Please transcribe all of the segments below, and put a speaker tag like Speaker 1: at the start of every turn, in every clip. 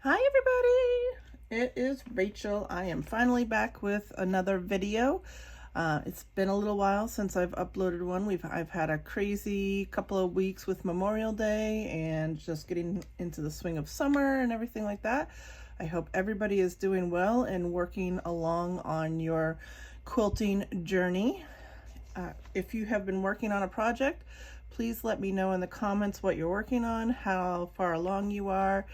Speaker 1: Hi everybody, it is Rachel. I am finally back with another video. It's been a little while since I've uploaded one. I've had a crazy couple of weeks with Memorial Day and just getting into the swing of summer and everything like that. I hope everybody is doing well and working along on your quilting journey. If you have been working on a project, please let me know in the comments what you're working on, how far along you are,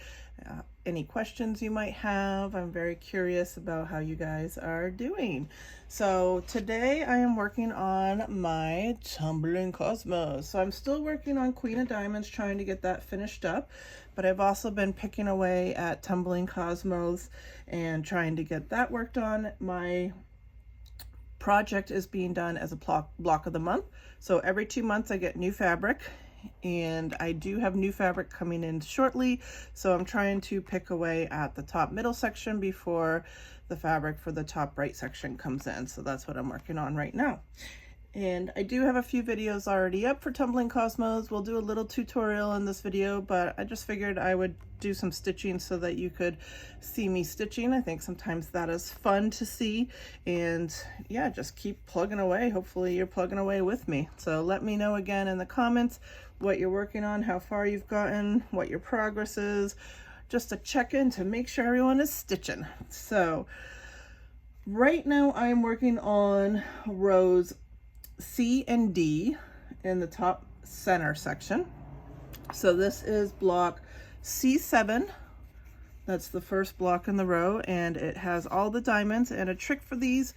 Speaker 1: any questions you might have. I'm very curious about how you guys are doing. So today I am working on my Tumbling Cosmos. So I'm still working on Queen of Diamonds, trying to get that finished up, but I've also been picking away at Tumbling Cosmos and trying to get that worked on. My project is being done as a block of the month. So every 2 months I get new fabric, and I do have new fabric coming in shortly. So I'm trying to pick away at the top middle section before the fabric for the top right section comes in. So that's what I'm working on right now. And I do have a few videos already up for Tumbling Cosmos. We'll do a little tutorial in this video, but I just figured I would do some stitching so that you could see me stitching. I think sometimes that is fun to see. And yeah, just keep plugging away. Hopefully you're plugging away with me. So let me know again in the comments what you're working on, how far you've gotten, what your progress is, just to check in to make sure everyone is stitching. So right now I'm working on rows C and D in the top center section. So this is block C7. That's the first block in the row, and it has all the diamonds. And a trick for these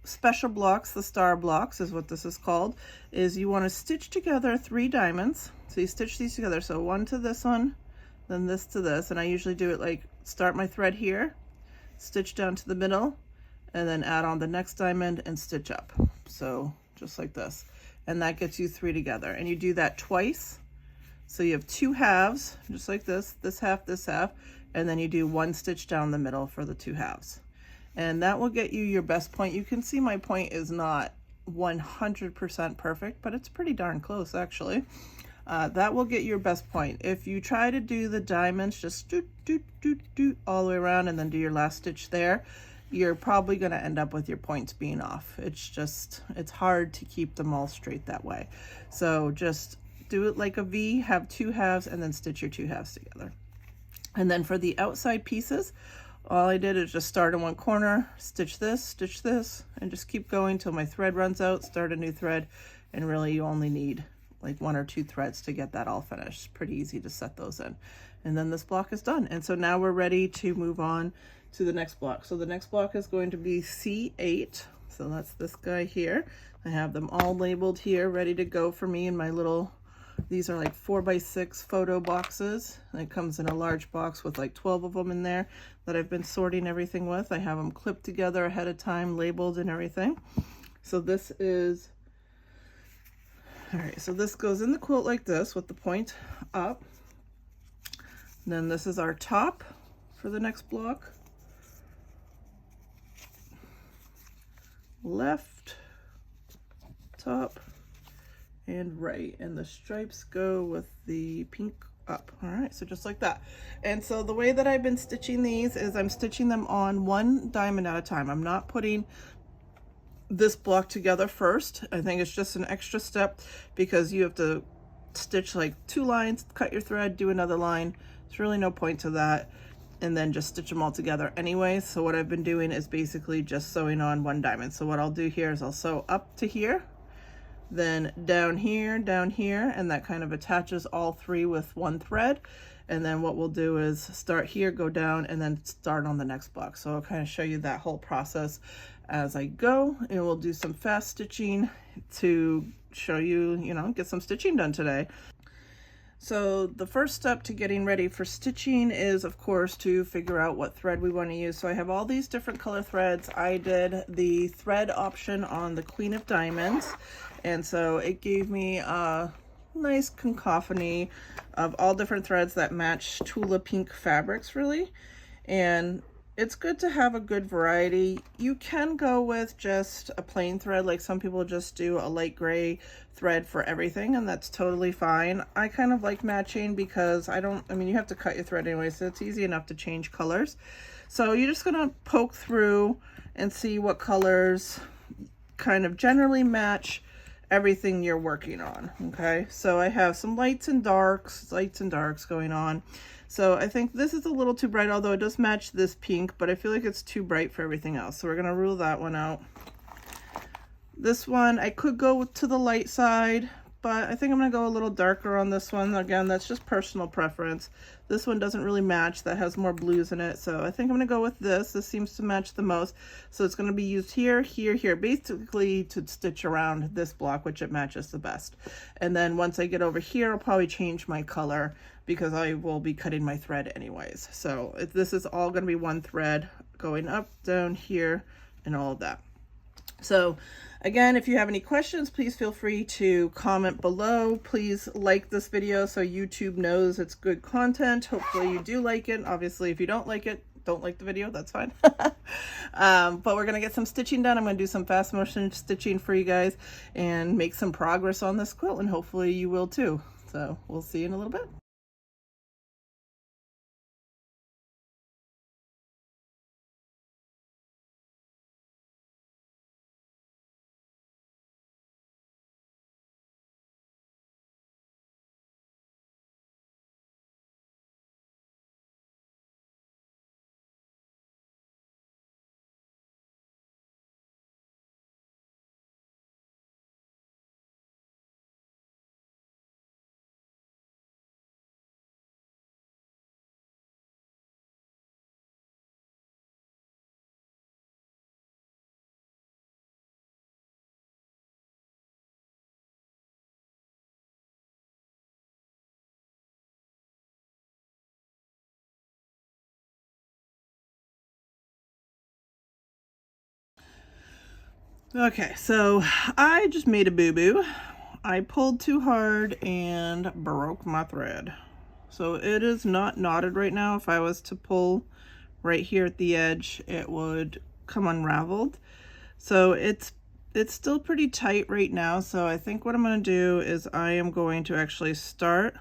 Speaker 1: special blocks, the star blocks is what this is called, is you want to stitch together 3 diamonds. So you stitch these together, so one to this one, then this to this, and I usually do it like start my thread here, stitch down to the middle, and then add on the next diamond and stitch up. So just like this, and that gets you 3 together, and you do that twice. So you have 2 halves, just like this half, and then you do 1 stitch down the middle for the 2 halves, and that will get you your best point. You can see my point is not 100% perfect, but it's pretty darn close actually. That will get your best point. If you try to do the diamonds just do all the way around and then do your last stitch there, you're probably going to end up with your points being off. It's hard to keep them all straight that way. So just do it like a V, have 2 halves, and then stitch your 2 halves together. And then for the outside pieces, all I did is just start in one corner, stitch this, and just keep going till my thread runs out, start a new thread, and really you only need like 1 or 2 threads to get that all finished. It's pretty easy to set those in. And then this block is done. And so now we're ready to move on to the next block. So the next block is going to be C8. So that's this guy here. I have them all labeled here, ready to go for me in my little, these are like 4x6 photo boxes. And it comes in a large box with like 12 of them in there that I've been sorting everything with. I have them clipped together ahead of time, labeled and everything. So this is, all right, so this goes in the quilt like this with the point up. And then this is our top for the next block. Left, top, and right, and the stripes go with the pink up. All right, so just like that. And so the way that I've been stitching these is I'm stitching them on 1 diamond at a time. I'm not putting this block together first. I think it's just an extra step because you have to stitch like 2 lines, cut your thread, do another line. There's really no point to that, and then just stitch them all together anyway. So what I've been doing is basically just sewing on 1 diamond. So what I'll do here is I'll sew up to here, then down here, and that kind of attaches all 3 with 1 thread. And then what we'll do is start here, go down, and then start on the next block. So I'll kind of show you that whole process as I go, and we'll do some fast stitching to show you, get some stitching done today. So the first step to getting ready for stitching is, of course, to figure out what thread we want to use. So I have all these different color threads. I did the thread option on the Queen of Diamonds, and so it gave me a nice cacophony of all different threads that match Tula pink fabrics really. And it's good to have a good variety. You can go with just a plain thread, like some people just do a light gray thread for everything, and that's totally fine. I kind of like matching because I mean, you have to cut your thread anyway, so it's easy enough to change colors. So you're just gonna poke through and see what colors kind of generally match everything you're working on. Okay, so I have some lights and darks going on. So I think this is a little too bright, although it does match this pink, but I feel like it's too bright for everything else. So we're gonna rule that one out. This one, I could go to the light side, but I think I'm gonna go a little darker on this one. Again, that's just personal preference. This one doesn't really match, that has more blues in it. So I think I'm gonna go with this. This seems to match the most. So it's gonna be used here, here, here, basically to stitch around this block, which it matches the best. And then once I get over here, I'll probably change my color because I will be cutting my thread anyways. So this is all gonna be one thread going up, down here, and all of that. So again, if you have any questions, please feel free to comment below. Please like this video so YouTube knows it's good content. Hopefully you do like it. Obviously, if you don't like it, don't like the video, that's fine. But we're gonna get some stitching done. I'm gonna do some fast motion stitching for you guys and make some progress on this quilt, and hopefully you will too. So we'll see you in a little bit. Okay, so I just made a boo-boo. I pulled too hard and broke my thread. So it is not knotted right now. If I was to pull right here at the edge, it would come unraveled. So it's still pretty tight right now. So I think what I'm going to do is I am going to actually start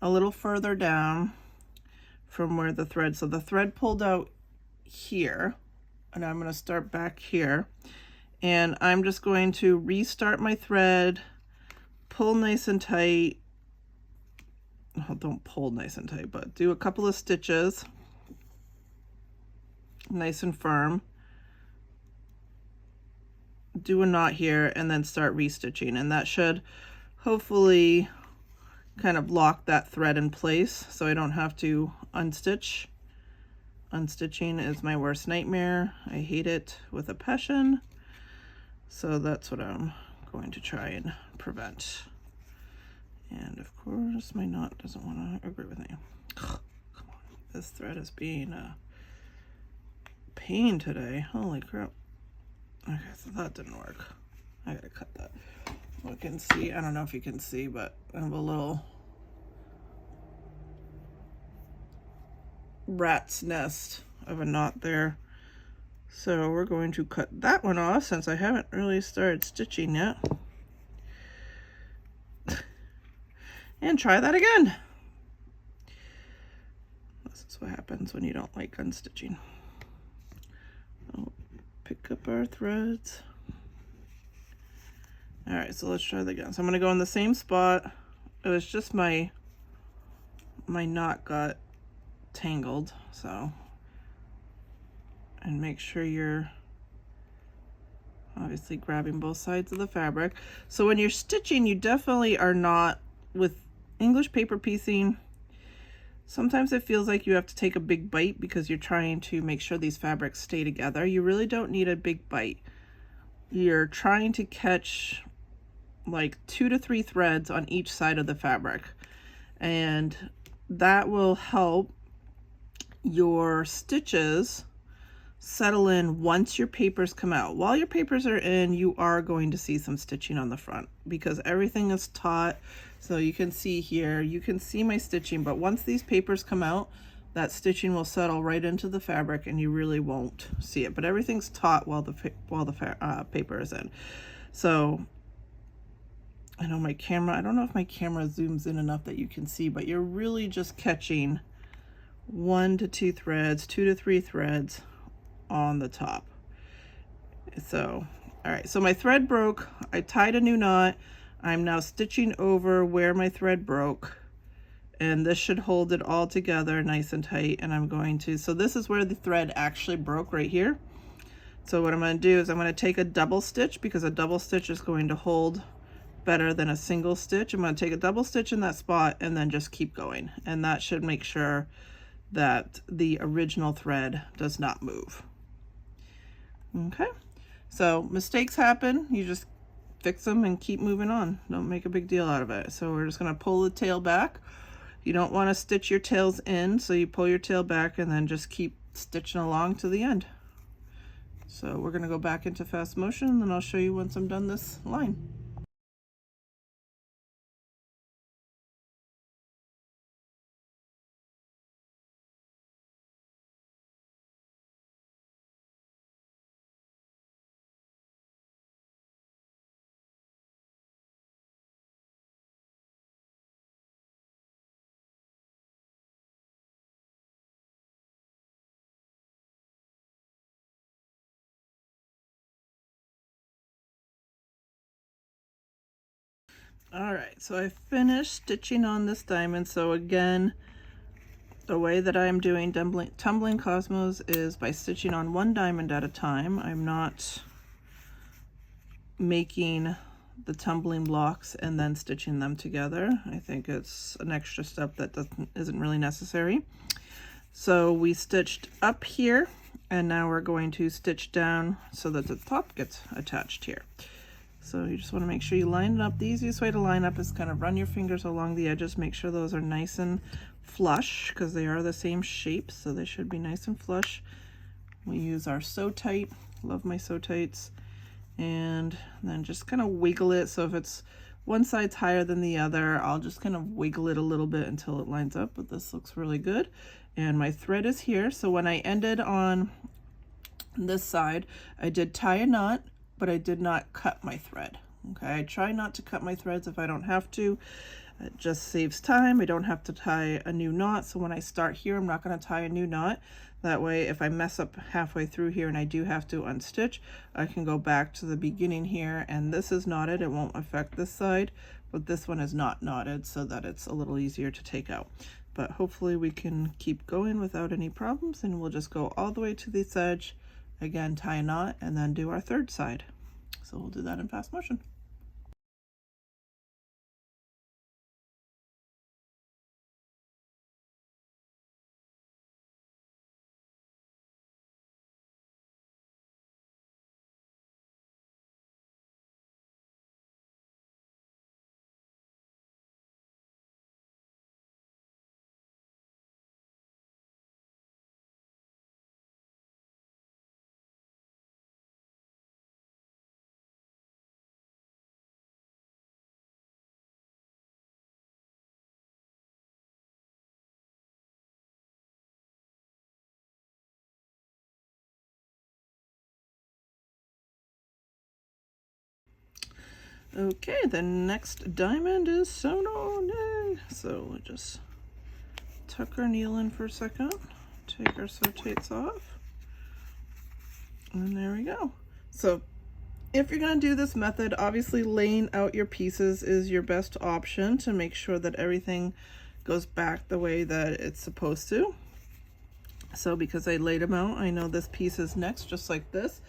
Speaker 1: a little further down from where the thread, so the thread pulled out here, and I'm going to start back here. And I'm just going to restart my thread, pull nice and tight. Oh, don't pull nice and tight, but do a couple of stitches, nice and firm. Do a knot here and then start restitching. And that should hopefully kind of lock that thread in place so I don't have to unstitch. Unstitching is my worst nightmare. I hate it with a passion. So that's what I'm going to try and prevent. And of course, my knot doesn't want to agree with me. Ugh, come on, this thread is being a pain today. Holy crap. Okay, so that didn't work. I gotta cut that. You can see, I don't know if you can see, but I have a little rat's nest of a knot there. So we're going to cut that one off since I haven't really started stitching yet. And try that again. This is what happens when you don't like unstitching. So pick up our threads. All right, so let's try that again. So I'm gonna go in the same spot. It was just my knot got tangled, so. And make sure you're obviously grabbing both sides of the fabric. So when you're stitching, you definitely are not, with English paper piecing, sometimes it feels like you have to take a big bite because you're trying to make sure these fabrics stay together. You really don't need a big bite. You're trying to catch like 2 to 3 threads on each side of the fabric, and that will help your stitches settle in once your papers come out. While your papers are in, you are going to see some stitching on the front because everything is taut. So you can see here, you can see my stitching, but once these papers come out, that stitching will settle right into the fabric and you really won't see it. But everything's taut while the paper is in. So I know my camera, I don't know if my camera zooms in enough that you can see, but you're really just catching 1 to 2 threads, 2 to 3 threads on the top. So, all right, so my thread broke. I tied a new knot. I'm now stitching over where my thread broke, and this should hold it all together nice and tight. And I'm going to, so this is where the thread actually broke, right here. So what I'm going to do is I'm going to take a double stitch, because a double stitch is going to hold better than a single stitch. I'm going to take a double stitch in that spot and then just keep going, and that should make sure that the original thread does not move. Okay, so mistakes happen, you just fix them and keep moving on. Don't make a big deal out of it. So we're just going to pull the tail back. You don't want to stitch your tails in, so you pull your tail back and then just keep stitching along to the end. So we're going to go back into fast motion, and then I'll show you once I'm done this line. All right, so I finished stitching on this diamond. So again, the way that I'm doing Tumbling Cosmos is by stitching on 1 diamond at a time. I'm not making the tumbling blocks and then stitching them together. I think it's an extra step that isn't really necessary. So we stitched up here, and now we're going to stitch down so that the top gets attached here. So you just want to make sure you line it up. The easiest way to line up is kind of run your fingers along the edges, make sure those are nice and flush, because they are the same shape, so they should be nice and flush. We use our Sew Tight, love my Sew Tights, and then just kind of wiggle it. So if it's one side's higher than the other, I'll just kind of wiggle it a little bit until it lines up, but this looks really good. And my thread is here, so when I ended on this side, I did tie a knot, but I did not cut my thread. Okay, I try not to cut my threads if I don't have to. It just saves time. I don't have to tie a new knot. So when I start here, I'm not going to tie a new knot. That way, if I mess up halfway through here and I do have to unstitch, I can go back to the beginning here, and this is knotted. It won't affect this side, but this one is not knotted, so that it's a little easier to take out. But hopefully we can keep going without any problems, and we'll just go all the way to this edge. Again, tie a knot and then do our third side. So we'll do that in fast motion. Okay, the next diamond is sewn on. So we'll just tuck our needle in for a second, take our sew tapes off, and there we go. So if you're going to do this method, obviously laying out your pieces is your best option to make sure that everything goes back the way that it's supposed to. So because I laid them out, I know this piece is next, just like this,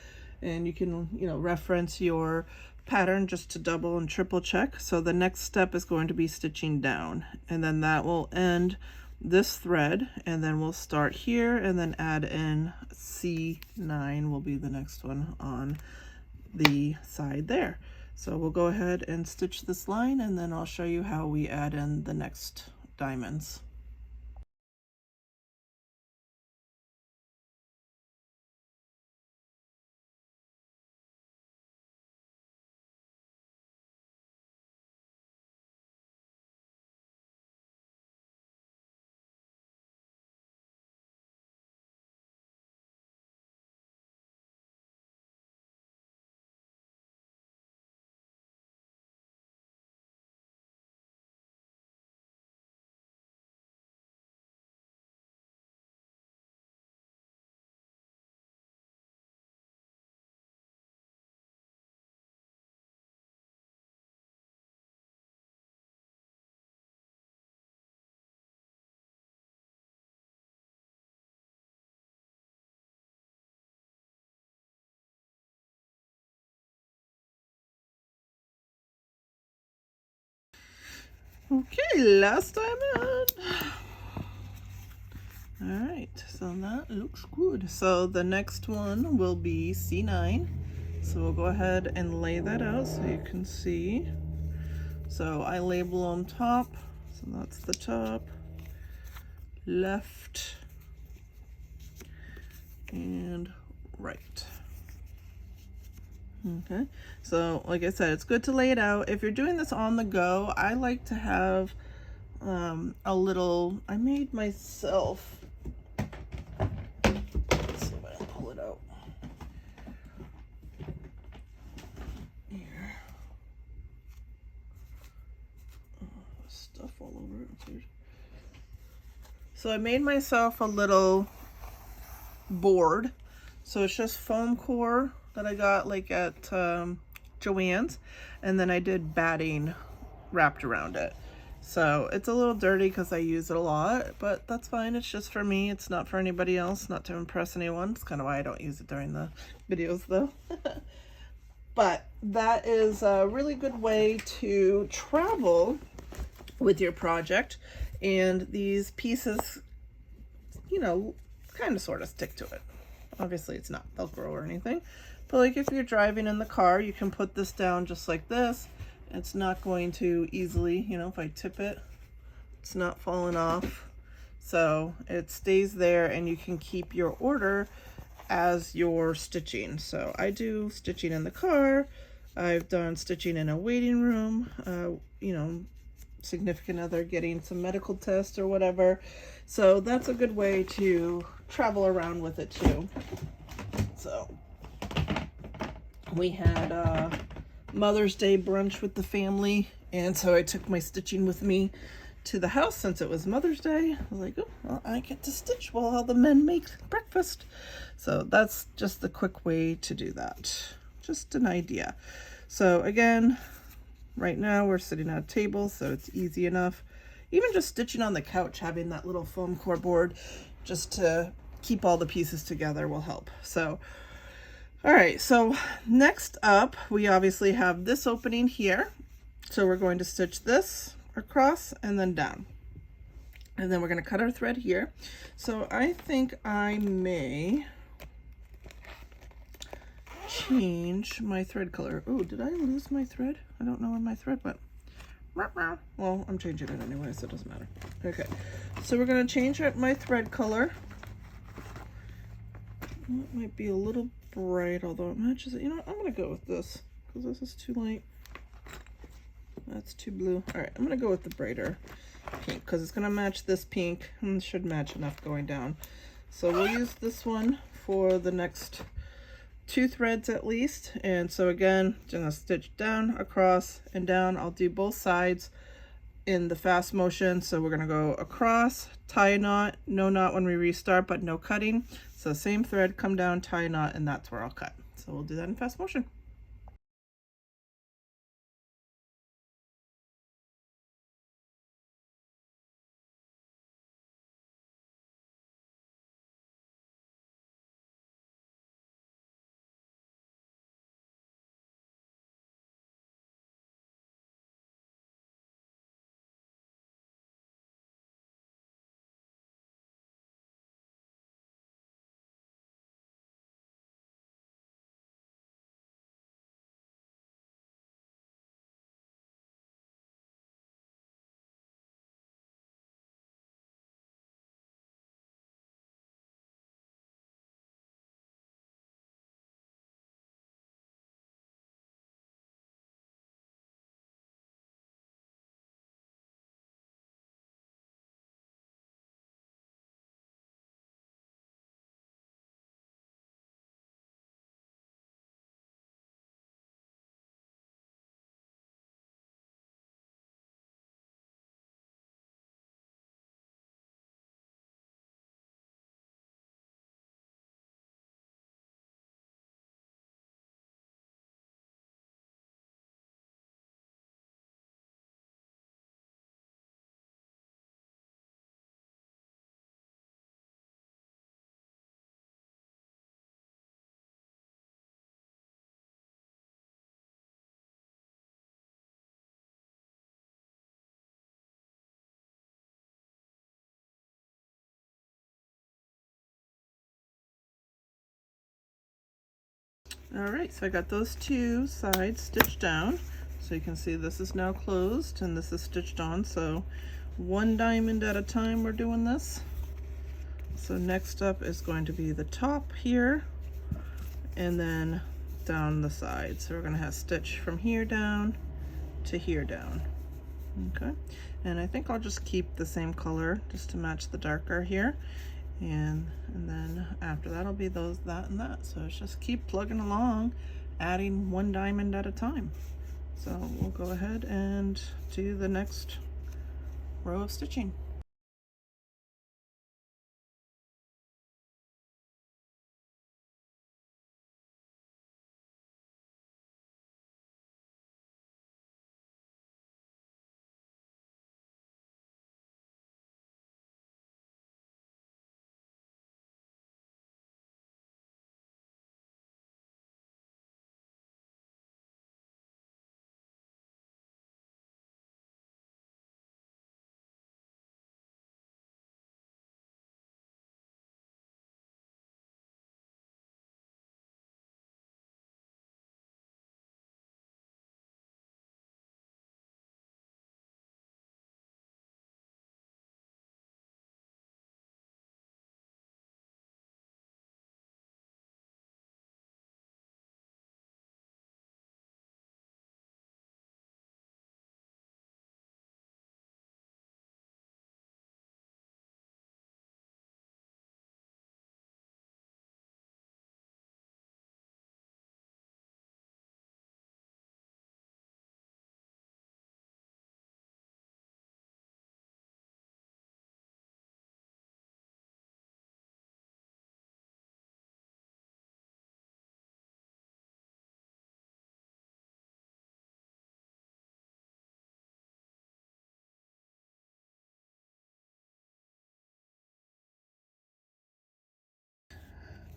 Speaker 1: and you can, reference your pattern just to double and triple check. So the next step is going to be stitching down, and then that will end this thread, and then we'll start here and then add in C9 will be the next one on the side there. So we'll go ahead and stitch this line, and then I'll show you how we add in the next diamonds. Okay, last time out. Alright, so that looks good. So the next one will be C9. So we'll go ahead and lay that out so you can see. So I label on top, so that's the top, left, and right. Okay, so like I said, it's good to lay it out. If you're doing this on the go, I like to have a little, I made myself, let's see if I can pull it out. Here. Stuff all over it. It's weird. So I made myself a little board. So it's just foam core that I got like at Joann's, and then I did batting wrapped around it. So it's a little dirty because I use it a lot, but that's fine. It's just for me. It's not for anybody else, not to impress anyone. It's kind of why I don't use it during the videos though. But that is a really good way to travel with your project, and these pieces, you know, kind of sort of stick to it. Obviously it's not Velcro or anything, but like if you're driving in the car, you can put this down just like this. It's not going to easily, you know, if I tip it, it's not falling off. So it stays there and you can keep your order as you're stitching. So I do stitching in the car. I've done stitching in a waiting room, you know, significant other getting some medical tests or whatever. So that's a good way to travel around with it too. So we had Mother's Day brunch with the family, and so I took my stitching with me to the house since it was Mother's Day. I was like, oh, well, I get to stitch while all the men make breakfast. So that's just the quick way to do that. Just an idea. So again, right now we're sitting at a table, so it's easy enough. Even just stitching on the couch, having that little foam core board just to keep all the pieces together will help. So, all right, so next up, we obviously have this opening here. So we're going to stitch this across and then down. And then we're going to cut our thread here. So I think I may change my thread color. Oh, did I lose my thread? I don't know where my thread went. Well, I'm changing it anyway, so it doesn't matter. Okay, so we're going to change my thread color. It might be a little bright, although it matches it. You know what? I'm going to go with this because this is too light. That's too blue. All right, I'm going to go with the brighter pink because it's going to match this pink and it should match enough going down. So we'll use this one for the next 2 threads at least. And so again, I'm gonna stitch down, across, and down. I'll do both sides in the fast motion. So we're gonna go across, tie a knot, no knot when we restart, but no cutting. So same thread, come down, tie a knot, and that's where I'll cut. So we'll do that in fast motion. All right, so I got those two sides stitched down. So you can see this is now closed and this is stitched on. So one diamond at a time we're doing this. So next up is going to be the top here and then down the side. So we're going to have stitch from here down to here down. Okay, and I think I'll just keep the same color just to match the darker here. And then after that'll be those, that, and that. So it's just keep plugging along, adding one diamond at a time. So we'll go ahead and do the next row of stitching.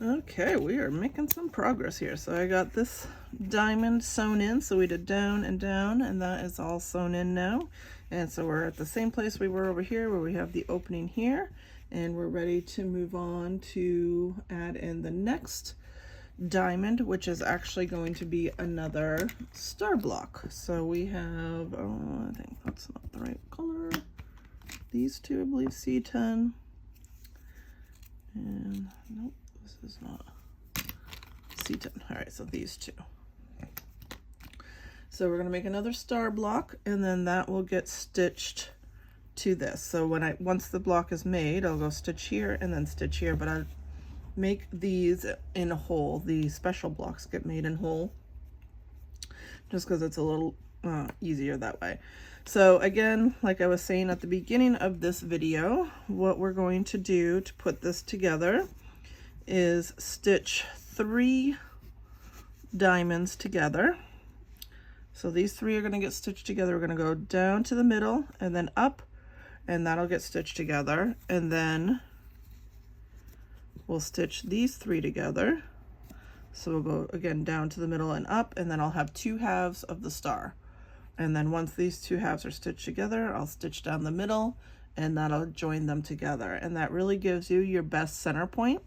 Speaker 1: Okay, we are making some progress here. So I got this diamond sewn in. So we did down and down, and that is all sewn in now. And so we're at the same place we were over here where we have the opening here, and we're ready to move on to add in the next diamond, which is actually going to be another star block. So we have, oh, I think that's not the right color. These two, I believe, C10. And nope, this is not C10. All right, so these two. So we're gonna make another star block, and then that will get stitched to this. So when once the block is made, I'll go stitch here and then stitch here, but I make these in a hole. The special blocks get made in whole just because it's a little easier that way. So again, like I was saying at the beginning of this video, what we're going to do to put this together is stitch 3 diamonds together. So these 3 are going to get stitched together. We're going to go down to the middle and then up, and that'll get stitched together, and then we'll stitch these 3 together. So we'll go again down to the middle and up, and then I'll have 2 halves of the star. And then once these 2 halves are stitched together, I'll stitch down the middle, and that'll join them together. And that really gives you your best center point.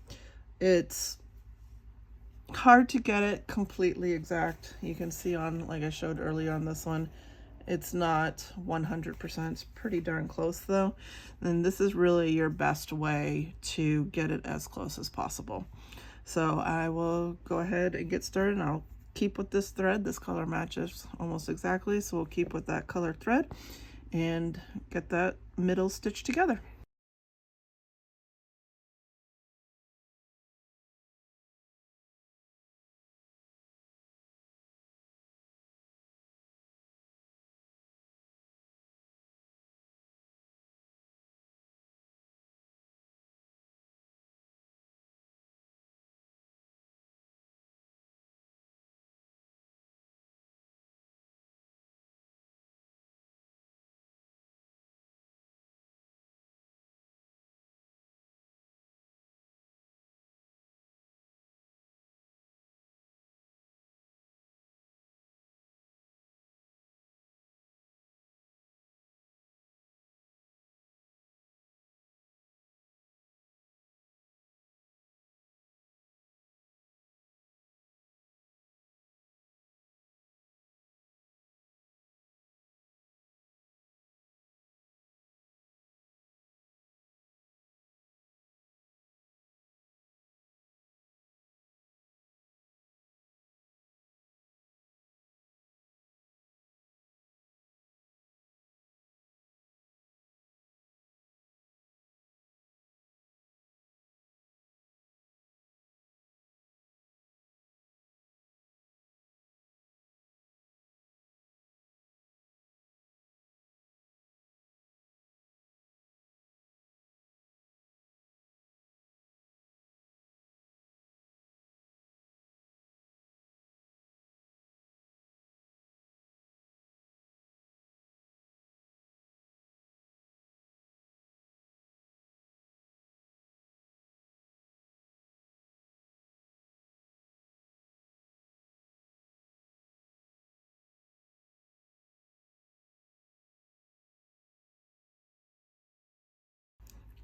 Speaker 1: It's hard to get it completely exact. You can see on, like I showed earlier on this one, it's not 100%. It's pretty darn close though. And this is really your best way to get it as close as possible. So I will go ahead and get started, and I'll keep with this thread. This color matches almost exactly, so we'll keep with that color thread and get that middle stitch together.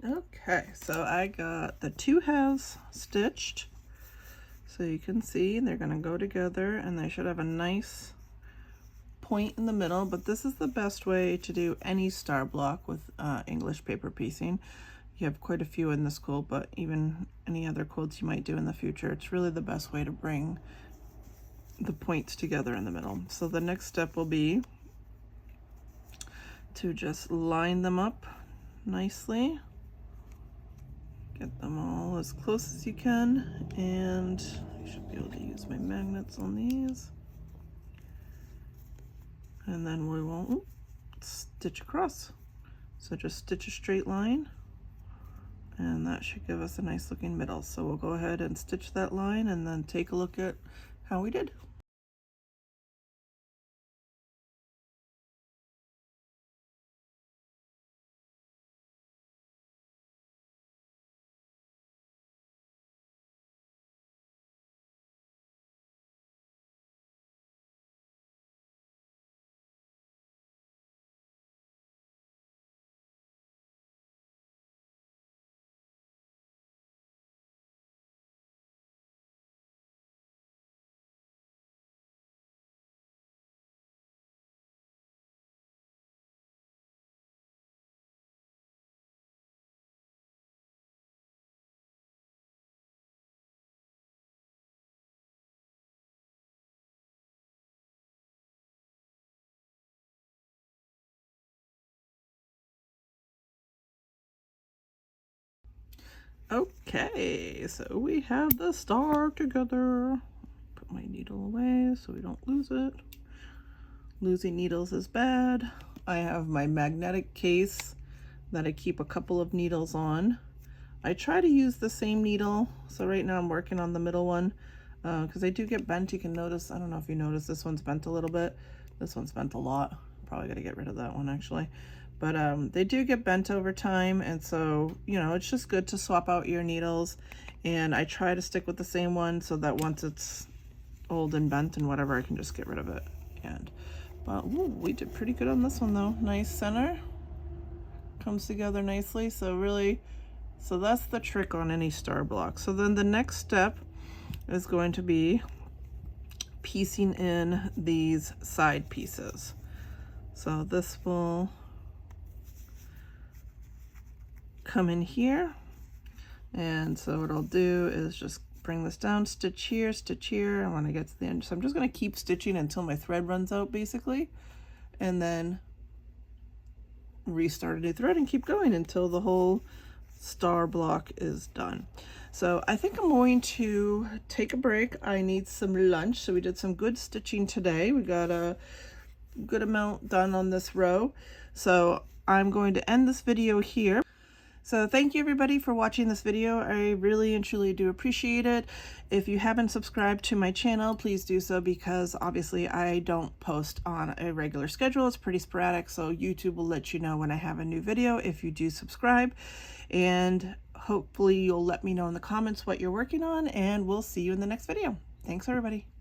Speaker 1: Okay, so I got the 2 halves stitched. So you can see they're going to go together and they should have a nice point in the middle, but this is the best way to do any star block with English paper piecing. You have quite a few in this quilt, but even any other quilts you might do in the future, it's really the best way to bring the points together in the middle. So the next step will be to just line them up nicely. Get them all as close as you can, and I should be able to use my magnets on these. And then we will stitch across. So just stitch a straight line, and that should give us a nice looking middle. So we'll go ahead and stitch that line and then take a look at how we did. Okay, so we have the star together. Put my needle away so we don't lose it. Losing needles is bad. I have my magnetic case that I keep a couple of needles on. I try to use the same needle. So right now I'm working on the middle one because they do get bent. You can notice, I don't know if you notice, this one's bent a little bit. This one's bent a lot. Probably got to get rid of that one actually. But they do get bent over time, and so, you know, it's just good to swap out your needles. And I try to stick with the same one so that once it's old and bent and whatever, I can just get rid of it. But ooh, we did pretty good on this one though. Nice center. Comes together nicely. So really, so that's the trick on any star block. So then the next step is going to be piecing in these side pieces. So this will come in here, and so what I'll do is just bring this down, stitch here, and when I get to the end, so I'm just going to keep stitching until my thread runs out basically, and then restart a new thread and keep going until the whole star block is done. So I think I'm going to take a break. I need some lunch. So we did some good stitching today. We got a good amount done on this row. So I'm going to end this video here. So thank you everybody for watching this video. I really and truly do appreciate it. If you haven't subscribed to my channel, please do so, because obviously I don't post on a regular schedule. It's pretty sporadic, so YouTube will let you know when I have a new video if you do subscribe. And hopefully you'll let me know in the comments what you're working on, and we'll see you in the next video. Thanks everybody.